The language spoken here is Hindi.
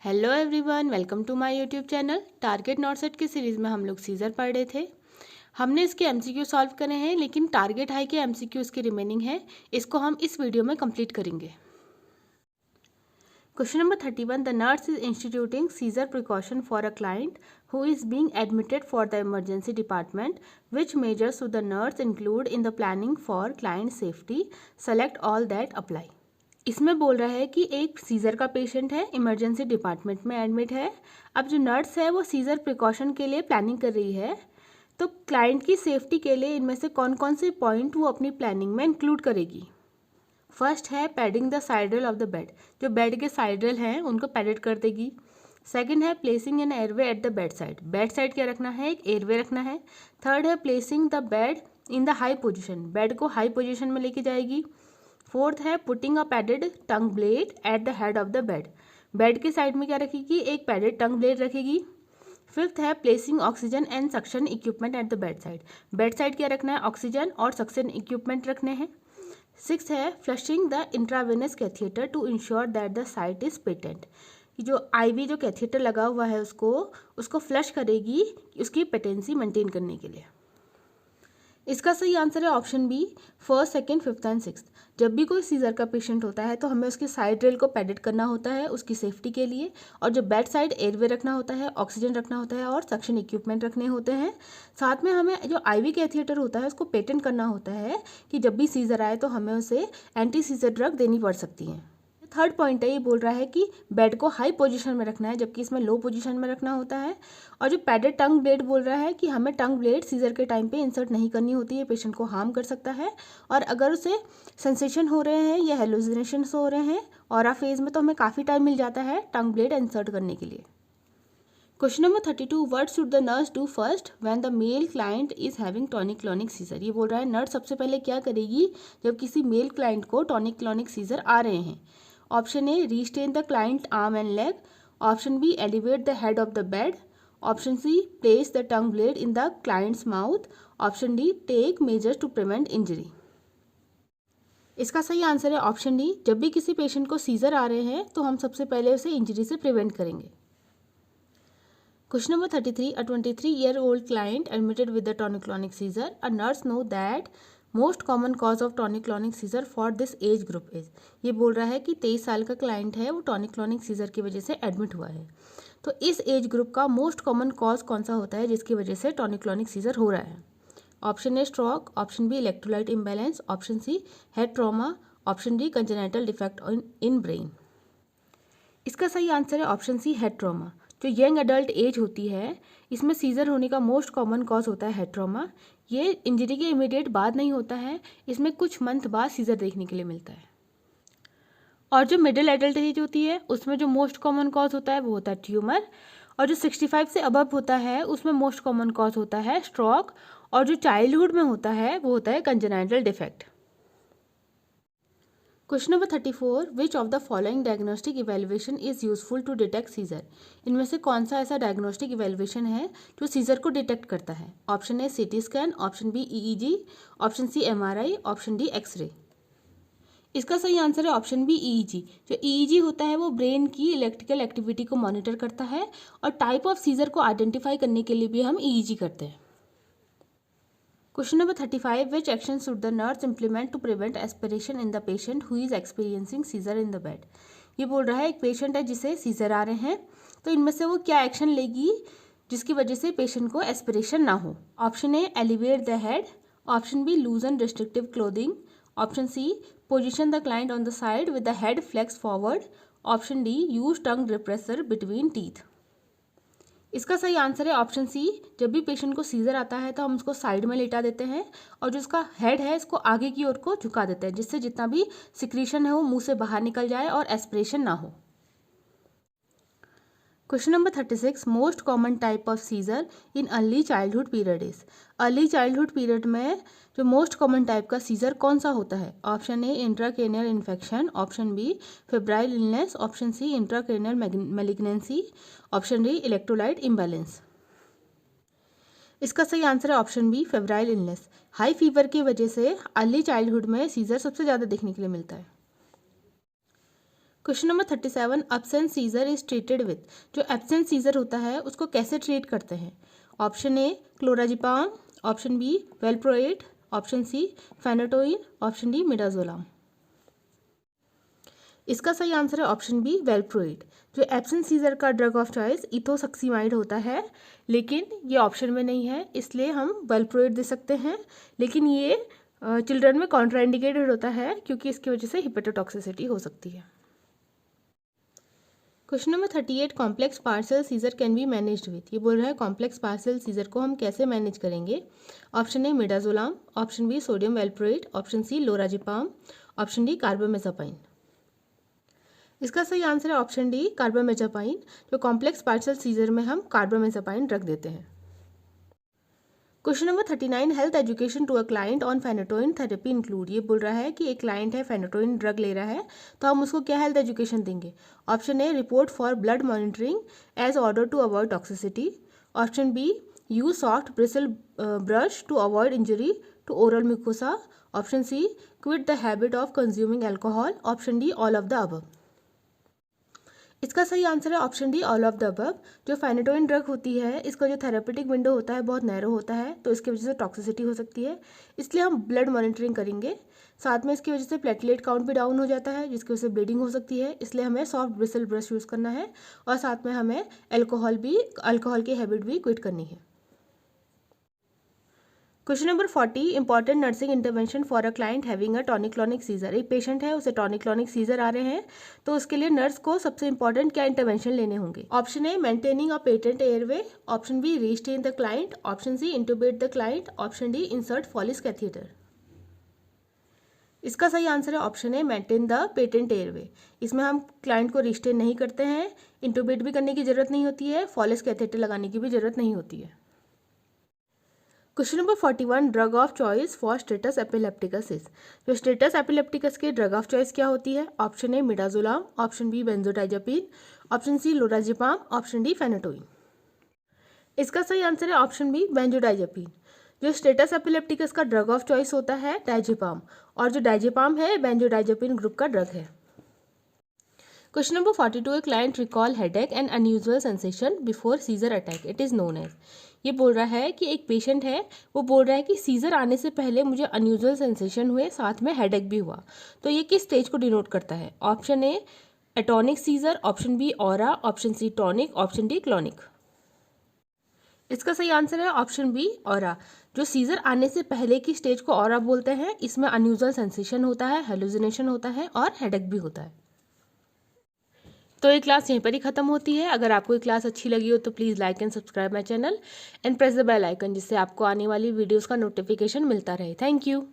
Hello everyone, welcome to my YouTube channel. Target not set की सीरीज़ में हम लोग सीजर पढ़ रहे थे। हमने इसके एमसीक्यू सॉल्व करे हैं, लेकिन टारगेट हाई के एमसीक्यू इसके रिमेनिंग है। इसको हम इस वीडियो में कंप्लीट करेंगे। Question number 31, the nurse is instituting seizure precaution for a client who is being admitted for the emergency department. Which measures to the nurse include in the planning for client safety? Select all that apply. इसमें बोल रहा है कि एक सीज़र का पेशेंट है, इमरजेंसी डिपार्टमेंट में एडमिट है। अब जो नर्स है वो सीज़र प्रिकॉशन के लिए प्लानिंग कर रही है, तो क्लाइंट की सेफ्टी के लिए इनमें से कौन कौन से पॉइंट वो अपनी प्लानिंग में इंक्लूड करेगी। फर्स्ट है padding the side rail of the bed, जो बेड के साइड रेल हैं उनको पैडेड कर देगी। सेकंड है placing an airway at the bed side क्या रखना है, एक एयरवे रखना है। थर्ड है placing the bed in the high position, bed को हाई पोजिशन में लेके जाएगी। फोर्थ है putting a padded tongue blade at the head of the bed, bed के साइड में क्या रखेगी, एक पैडेड टंग ब्लेड रखेगी। फिफ्थ है placing oxygen and suction equipment at the bed side क्या रखना है, ऑक्सीजन और सक्शन इक्विपमेंट रखने हैं। सिक्स है flushing the intravenous catheter to ensure that the site is patent, जो आईवी जो कैथेटर लगा हुआ है उसको फ्लश करेगी उसकी पेटेंसी मेंटेन करने के लिए। इसका सही आंसर है option B, first, second, fifth and sixth. जब भी कोई सीजर का पेशेंट होता है तो हमें उसकी साइड रेल को पैडेड करना होता है उसकी सेफ्टी के लिए, और जो बेड साइड एयरवे रखना होता है, ऑक्सीजन रखना होता है और सक्शन इक्विपमेंट रखने होते हैं। साथ में हमें जो आईवी कैथेटर होता है उसको पेटेंट करना होता है कि जब भी सीजर आए तो हमें उसे एंटी सीजर ड्रग देनी पड़ सकती है। थर्ड पॉइंट है, ये बोल रहा है कि बेड को हाई पोजीशन में रखना है जबकि इसमें लो पोजीशन में रखना होता है। और जो पैडेड टंग ब्लेड बोल रहा है कि हमें टंग ब्लेड सीजर के टाइम पे इंसर्ट नहीं करनी होती है, पेशेंट को हार्म कर सकता है। और अगर उसे सेंसेशन हो रहे हैं या हेलुसिनेशंस हो रहे हैं और फेज में, तो हमें काफ़ी टाइम मिल जाता है टंग ब्लेड इंसर्ट करने के लिए। Question number 32, what should the nurse do first when the male client is having tonic clonic seizure. ये बोल रहा है नर्स सबसे पहले क्या करेगी जब किसी मेल क्लाइंट को टॉनिक क्लॉनिक सीजर आ रहे हैं। Option A restrain the client arm and leg, option B elevate the head of the bed, option C place the tongue blade in the client's mouth, option D take measures to prevent injury. इसका सही आंसर है ऑप्शन डी, जब भी किसी पेशेंट को सीजर आ रहे हैं तो हम सबसे पहले उसे इंजरी से प्रिवेंट करेंगे। Question number 33, a 23-year-old client admitted with the tonic-clonic seizure. A nurse know that most common cause of tonic clonic seizure for this age group is. ये बोल रहा है कि 23 साल का क्लाइंट है, वो टॉनिक क्लॉनिक सीजर की वजह से एडमिट हुआ है। तो इस एज ग्रुप का मोस्ट कॉमन कॉज कौन सा होता है जिसकी वजह से टॉनिक क्लॉनिक सीजर हो रहा है। Option A stroke, option B electrolyte imbalance, option C head trauma, option D congenital defect in brain. इसका सही आंसर है ऑप्शन सी हेड ट्रॉमा। जो यंग एडल्ट एज होती है इसमें सीजर होने का मोस्ट कॉमन कॉज होता है हेड ट्रॉमा। ये इंजरी के इमीडिएट बाद नहीं होता है, इसमें कुछ मंथ बाद सीजर देखने के लिए मिलता है। और जो मिडिल एडल्ट एज होती है उसमें जो मोस्ट कॉमन कॉज होता है वो होता है ट्यूमर, और जो 65 से अबव होता है उसमें मोस्ट कॉमन कॉज होता है स्ट्रोक, और जो चाइल्डहुड में होता है वो होता है congenital defect. Question number 34, which of the following diagnostic evaluation is useful to detect seizure. इनमें से कौन सा ऐसा डायग्नोस्टिक इवेल्युएशन है जो सीजर को डिटेक्ट करता है। Option A CT scan, option B EEG, option C MRI, option D X ray. इसका सही आंसर है ऑप्शन बी ईईजी। जो ईईजी होता है वो ब्रेन की इलेक्ट्रिकल एक्टिविटी को मॉनिटर करता है, और टाइप ऑफ सीजर को आइडेंटिफाई करने के लिए भी हम ईईजी करते हैं। Question number 35, which action should the nurse implement to prevent aspiration in the patient who is experiencing seizure in the bed. ये बोल रहा है एक पेशेंट है जिसे सीजर आ रहे हैं, तो इनमें से वो क्या एक्शन लेगी जिसकी वजह से पेशेंट को एस्पिरेशन ना हो। Option A elevate the head, option B loosen restrictive clothing, option C position the client on the side with the head flex forward, option D use tongue repressor between teeth. इसका सही आंसर है ऑप्शन सी, जब भी पेशेंट को सीजर आता है तो हम उसको साइड में लेटा देते हैं और जो उसका हेड है इसको आगे की ओर को झुका देते हैं, जिससे जितना भी सिक्रीशन है वो मुंह से बाहर निकल जाए और एस्पिरेशन ना हो। Question number 36, most common type of seizure in early childhood period is. Early childhood period में जो मोस्ट कॉमन टाइप का सीजर कौन सा होता है। Option A intracranial infection, option B febrile illness, option C intracranial malignancy, option D electrolyte imbalance. इसका सही आंसर है option B febrile illness. High fever की वजह से अर्ली चाइल्डहुड में सीजर सबसे ज़्यादा देखने के लिए मिलता है। Question number 37, absent seizure is treated with. जो एब्सेंट सीजर होता है उसको कैसे ट्रीट करते हैं? Option A clonazepam, option B valproate, option C phenytoin, option D midazolam. इसका सही आंसर है ऑप्शन बी वेलप्रोएट। जो एब्सेंट सीजर का ड्रग ऑफ चॉइस इथोसक्सीमाइड होता है, लेकिन ये ऑप्शन में नहीं है, इसलिए हम वेलप्रोएट दे सकते हैं। लेकिन ये चिल्ड्रन में कॉन्ट्राइंडिकेटेड होता है क्योंकि इसकी वजह से हिपेटोटॉक्सिसिटी हो सकती है। Question number 38, complex partial seizure can be managed with. ये बोल रहा है कॉम्प्लेक्स पार्सल सीजर को हम कैसे मैनेज करेंगे? Option A midazolam, option B sodium valproate, option C lorazepam, option D carbamazepine. इसका सही आंसर है ऑप्शन डी कार्बामेज़ापाइन। जो कॉम्प्लेक्स पार्सल सीजर में हम कार्बामेज़ापाइन ड्रग देते हैं। Question number 39, health education to a client on phenytoin therapy include. ये बोल रहा है कि एक क्लाइंट है फेनाटोइन ड्रग ले रहा है, तो हम उसको क्या हेल्थ एजुकेशन देंगे? Option A report for blood monitoring as order to avoid toxicity, option B use soft bristle brush to avoid injury to oral mucosa, option C quit the habit of consuming alcohol, option D all of the above. इसका सही आंसर है option D all of the above. जो फेनाटोइन ड्रग होती है इसका जो थेरेपेटिक विंडो होता है बहुत नैरो होता है, तो इसकी वजह से टॉक्सिसिटी हो सकती है, इसलिए हम ब्लड मॉनिटरिंग करेंगे। साथ में इसकी वजह से प्लेटलेट काउंट भी डाउन हो जाता है, जिसकी वजह से ब्लीडिंग हो सकती है, इसलिए हमें सॉफ्ट ब्रिसल ब्रश यूज़ करना है और साथ में हमें अल्कोहल की हैबिट भी क्विट करनी है। Question number 40, important nursing intervention for a client having a tonic clonic seizure. एक पेशेंट है, उसे टॉनिक क्लॉनिक सीजर आ रहे हैं, तो उसके लिए नर्स को सबसे इंपॉर्टेंट क्या इंटरवेंशन लेने होंगे? Option A maintaining a patent airway, option B restrain the client, option C intubate the client, option D insert Foley's catheter. इसका सही आंसर है option A maintain the patent airway. इसमें हम क्लाइंट को रिस्टेन नहीं करते हैं, इंटूबेट भी करने की जरूरत नहीं होती है, फॉलिस कैथेटर लगाने की भी जरूरत नहीं होती है। Question number 41, drug of choice for status epilepticus is. जो स्टेटस एपिलेप्टिकस के ड्रग ऑफ चॉइस क्या होती है? Option A midazolam, option B benzodiazepine, option C lorazepam, option D phenytoin. इसका सही आंसर है ऑप्शन बी बेंजोडाइजापीन। जो स्टेटस एपिलेप्टिकस का ड्रग ऑफ चॉइस होता है डाइजेपाम, और जो डाइजेपाम है बेंजोडाइजापीन ग्रुप का ड्रग है। Question number 42, a client recall headache and unusual sensation before seizure attack, it is known as. ये बोल रहा है कि एक पेशेंट है, वो बोल रहा है कि सीजर आने से पहले मुझे अनयूजुअल सेंसेशन हुए, साथ में हेडेक भी हुआ। तो ये किस स्टेज को डिनोट करता है? Option A atonic seizure, option B aura, option C tonic, option D clonic. इसका सही आंसर है ऑप्शन बी ऑरा। जो सीजर आने से पहले की स्टेज को ऑरा बोलते हैं, इसमें अनयूजुअल सेंसेशन होता है, हेलुसिनेशन होता है और हेडेक भी होता है। तो ये क्लास यहीं पर ही खत्म होती है। अगर आपको ये क्लास अच्छी लगी हो तो please like and subscribe my channel and press the bell icon, जिससे आपको आने वाली वीडियोस का नोटिफिकेशन मिलता रहे। Thank you.